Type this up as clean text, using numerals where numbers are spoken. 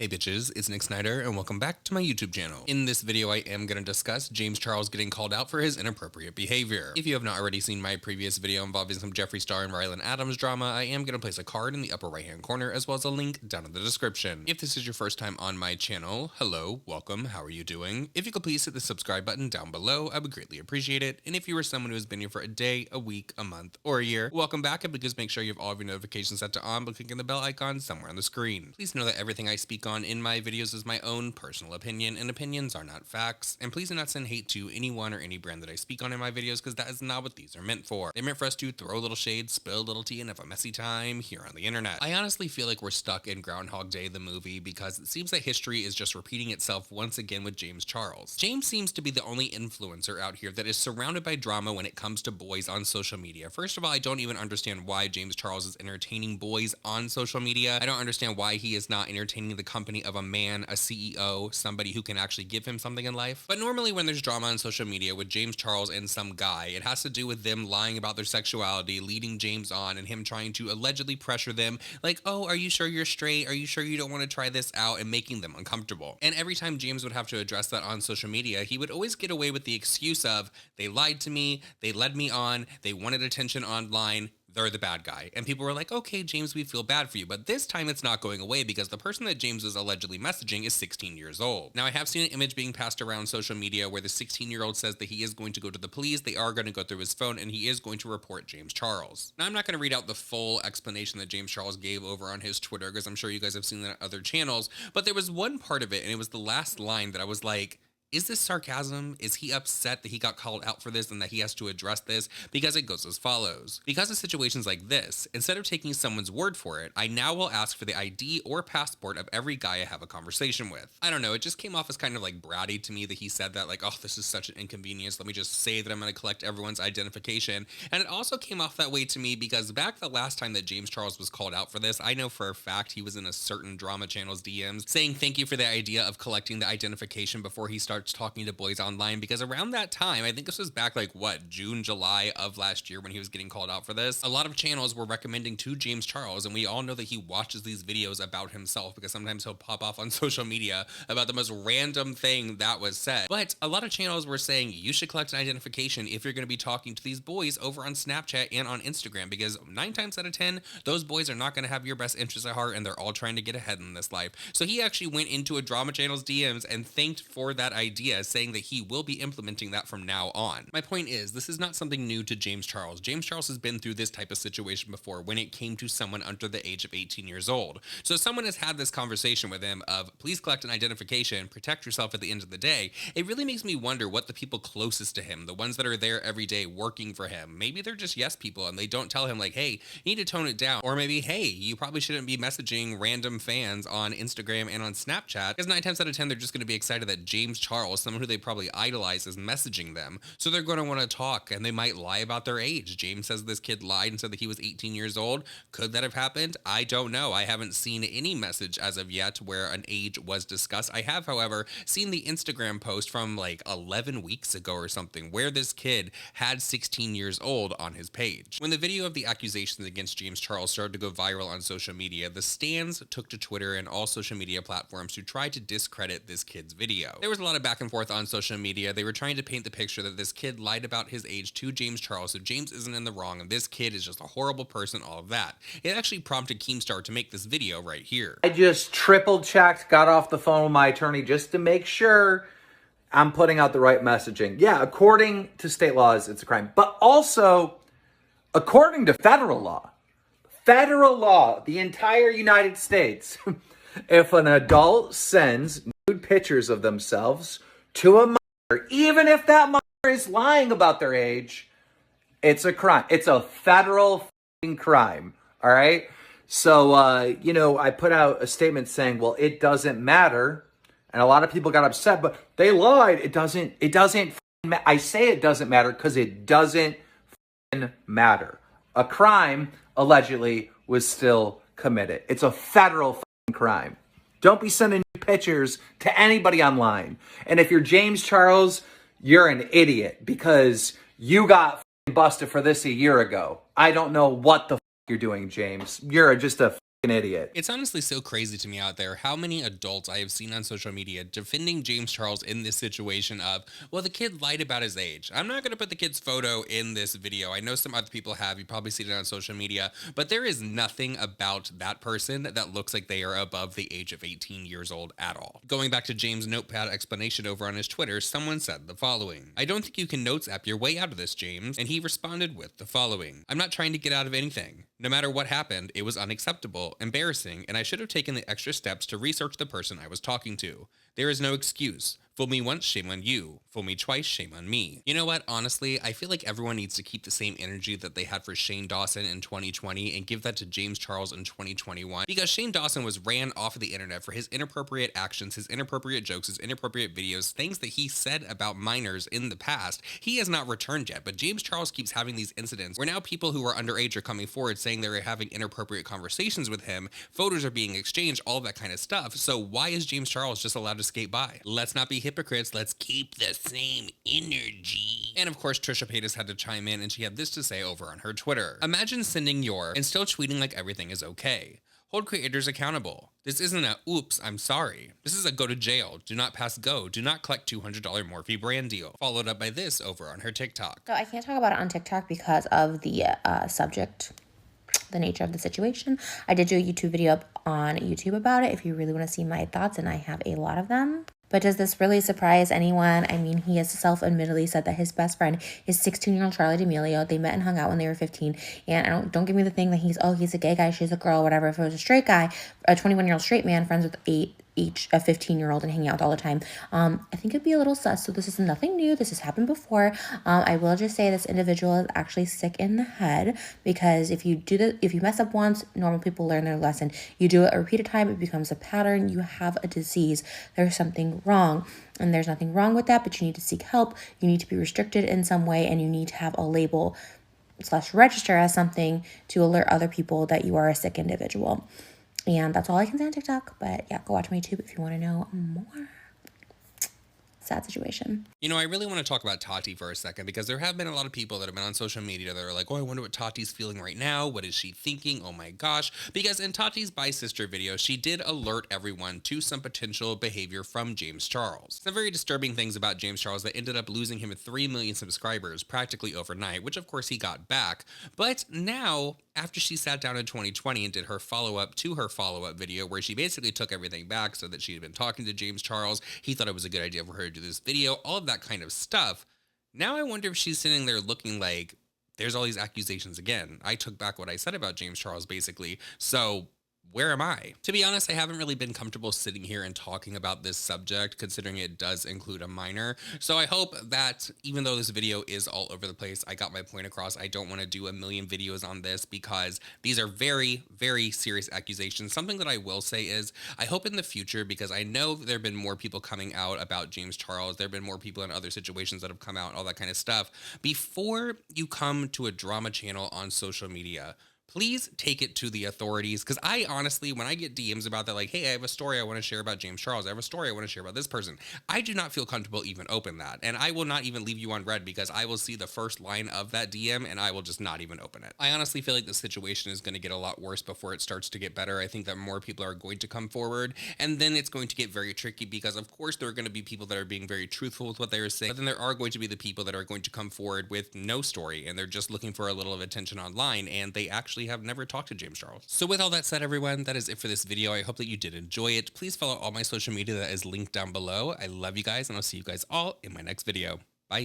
Hey bitches, it's Nick Snyder and welcome back to my YouTube channel. In this video I am going to discuss James Charles getting called out for his inappropriate behavior. If you have not already seen my previous video involving some Jeffree Star and Rylan Adams drama, I am going to place a card in the upper right hand corner as well as a link down in the description. If this is your first time on my channel, hello, welcome, how are you doing? If you could please hit the subscribe button down below, I would greatly appreciate it. And if you are someone who has been here for a day, a week, a month, or a year, welcome back, and please make sure you have all of your notifications set to on by clicking the bell icon somewhere on the screen. Please know that everything I speak on in my videos is my own personal opinion, and opinions are not facts. And please do not send hate to anyone or any brand that I speak on in my videos, because that is not what these are meant for. They're meant for us to throw a little shade, spill a little tea, and have a messy time here on the internet. I honestly feel like we're stuck in Groundhog Day, the movie, because it seems that history is just repeating itself once again with James Charles. James seems to be the only influencer out here that is surrounded by drama when it comes to boys on social media. First of all, I don't even understand why James Charles is entertaining boys on social media. I don't understand why he is not entertaining the company of a man, a CEO, somebody who can actually give him something in life. But normally when there's drama on social media with James Charles and some guy, it has to do with them lying about their sexuality, leading James on, and him trying to allegedly pressure them like, oh, are you sure you're straight? Are you sure you don't want to try this out? And making them uncomfortable. And every time James would have to address that on social media, he would always get away with the excuse of, they lied to me, they led me on, they wanted attention online, they're the bad guy. And people were like, okay, James, we feel bad for you. But this time it's not going away because the person that James is allegedly messaging is 16 years old. Now, I have seen an image being passed around social media where the 16-year-old says that he is going to go to the police, they are going to go through his phone, and he is going to report James Charles. Now, I'm not going to read out the full explanation that James Charles gave over on his Twitter, because I'm sure you guys have seen that on other channels, but there was one part of it, and it was the last line that I was like, is this sarcasm? Is he upset that he got called out for this and that he has to address this? Because it goes as follows. Because of situations like this, instead of taking someone's word for it, I now will ask for the ID or passport of every guy I have a conversation with. I don't know, it just came off as kind of like bratty to me that he said that, like, oh, this is such an inconvenience. Let me just say that I'm going to collect everyone's identification. And it also came off that way to me because back the last time that James Charles was called out for this, I know for a fact he was in a certain drama channel's DMs saying thank you for the idea of collecting the identification before he starts talking to boys online, because around that time, I think this was back like what, June, July of last year when he was getting called out for this, a lot of channels were recommending to James Charles, and we all know that he watches these videos about himself because sometimes he'll pop off on social media about the most random thing that was said. But a lot of channels were saying you should collect an identification if you're going to be talking to these boys over on Snapchat and on Instagram, because 9 times out of 10, those boys are not going to have your best interests at heart and they're all trying to get ahead in this life. So he actually went into a drama channel's DMs and thanked for that idea, saying that he will be implementing that from now on. My point is, this is not something new to James Charles. James Charles has been through this type of situation before when it came to someone under the age of 18 years old. So someone has had this conversation with him of, please collect an identification, protect yourself at the end of the day. It really makes me wonder what the people closest to him, the ones that are there every day working for him, maybe they're just yes people and they don't tell him like, hey, you need to tone it down. Or maybe, hey, you probably shouldn't be messaging random fans on Instagram and on Snapchat, because 9 times out of 10, they're just going to be excited that James Charles, someone who they probably idolize, is messaging them. So they're going to want to talk, and they might lie about their age. James says this kid lied and said that he was 18 years old. Could that have happened? I don't know. I haven't seen any message as of yet where an age was discussed. I have, however, seen the Instagram post from like 11 weeks ago or something where this kid had 16 years old on his page. When the video of the accusations against James Charles started to go viral on social media, the stans took to Twitter and all social media platforms to try to discredit this kid's video. There was a lot of back and forth on social media. They were trying to paint the picture that this kid lied about his age to James Charles, so James isn't in the wrong, and this kid is just a horrible person, all of that. It actually prompted Keemstar to make this video right here. I just triple checked, got off the phone with my attorney just to make sure I'm putting out the right messaging. Yeah, according to state laws, it's a crime. But also, according to federal law, the entire United States, if an adult sends nude pictures of themselves to a minor, even if that minor is lying about their age, it's a crime. It's a federal crime, all right? So, I put out a statement saying, well, it doesn't matter. And a lot of people got upset, but they lied. It doesn't I say it doesn't matter because it doesn't matter. A crime, allegedly, was still committed. It's a federal crime. Don't be sending pictures to anybody online. And if you're James Charles, you're an idiot because you got busted for this a year ago. I don't know what the you're doing, James. You're just a an idiot. It's honestly so crazy to me out there how many adults I have seen on social media defending James Charles in this situation of, well, the kid lied about his age. I'm not going to put the kid's photo in this video. I know some other people have. You probably seen it on social media, but there is nothing about that person that looks like they are above the age of 18 years old at all. Going back to James' notepad explanation over on his Twitter, someone said the following: "I don't think you can notes app your way out of this, James." And he responded with the following: "I'm not trying to get out of anything. No matter what happened, it was unacceptable, embarrassing, and I should have taken the extra steps to research the person I was talking to. There is no excuse. Fool me once, shame on you. Fool me twice, shame on me." You know what? Honestly, I feel like everyone needs to keep the same energy that they had for Shane Dawson in 2020 and give that to James Charles in 2021, because Shane Dawson was ran off of the internet for his inappropriate actions, his inappropriate jokes, his inappropriate videos, things that he said about minors in the past. He has not returned yet, but James Charles keeps having these incidents where now people who are underage are coming forward saying they're having inappropriate conversations with him, photos are being exchanged, all that kind of stuff. So why is James Charles just allowed to skate by? Let's not be hypocrites. Let's keep the same energy. And of course, Trisha Paytas had to chime in, and she had this to say over on her Twitter: "Imagine sending your and still tweeting like everything is okay. Hold creators accountable. This isn't a oops, I'm sorry. This is a go to jail. Do not pass go. Do not collect $200 Morphe brand deal." Followed up by this over on her TikTok. So I can't talk about it on TikTok because of the subject, the nature of the situation. I did do a YouTube video up on YouTube about it if you really want to see my thoughts, and I have a lot of them. But does this really surprise anyone? I mean, he has self-admittedly said that his best friend is 16-year-old Charlie D'Amelio. They met and hung out when they were 15. And don't give me the thing that he's a gay guy, she's a girl, whatever. If it was a straight guy, a 21-year-old straight man, friends with a 15-year-old and hanging out all the time, I think it'd be a little sus. So this is nothing new. This has happened before. I will just say this individual is actually sick in the head, because if you mess up once, normal people learn their lesson. You do it a repeated time, it becomes a pattern. You have a disease. There's something wrong, and there's nothing wrong with that, but you need to seek help. You need to be restricted in some way, and you need to have a label / register as something to alert other people that you are a sick individual. And that's all I can say on TikTok. But yeah, go watch my YouTube if you want to know more. Sad situation. You know, I really want to talk about Tati for a second, because there have been a lot of people that have been on social media that are like, oh, I wonder what Tati's feeling right now. What is she thinking? Oh my gosh. Because in Tati's Bye Sister video, she did alert everyone to some potential behavior from James Charles. Some very disturbing things about James Charles that ended up losing him 3 million subscribers practically overnight, which of course he got back. But now, after she sat down in 2020 and did her follow-up to her follow-up video, where she basically took everything back, so that she had been talking to James Charles, he thought it was a good idea for her to do this video, all of that kind of stuff. Now I wonder if she's sitting there looking like, there's all these accusations again. I took back what I said about James Charles, basically. So where am I? To be honest, I haven't really been comfortable sitting here and talking about this subject, considering it does include a minor. So I hope that even though this video is all over the place, I got my point across. I don't want to do a million videos on this, because these are very, very serious accusations. Something that I will say is, I hope in the future, because I know there have been more people coming out about James Charles, there have been more people in other situations that have come out, all that kind of stuff. Before you come to a drama channel on social media, please take it to the authorities, because I honestly, when I get DMs about that, like, hey, I have a story I want to share about James Charles, I have a story I want to share about this person, I do not feel comfortable even open that. And I will not even leave you on read, because I will see the first line of that DM and I will just not even open it. I honestly feel like the situation is going to get a lot worse before it starts to get better. I think that more people are going to come forward, and then it's going to get very tricky, because of course there are going to be people that are being very truthful with what they are saying, but then there are going to be the people that are going to come forward with no story, and they're just looking for a little of attention online, and they actually have never talked to James Charles. So with all that said, everyone, that is it for this video. I hope that you did enjoy it. Please follow all my social media that is linked down below. I love you guys, and I'll see you guys all in my next video.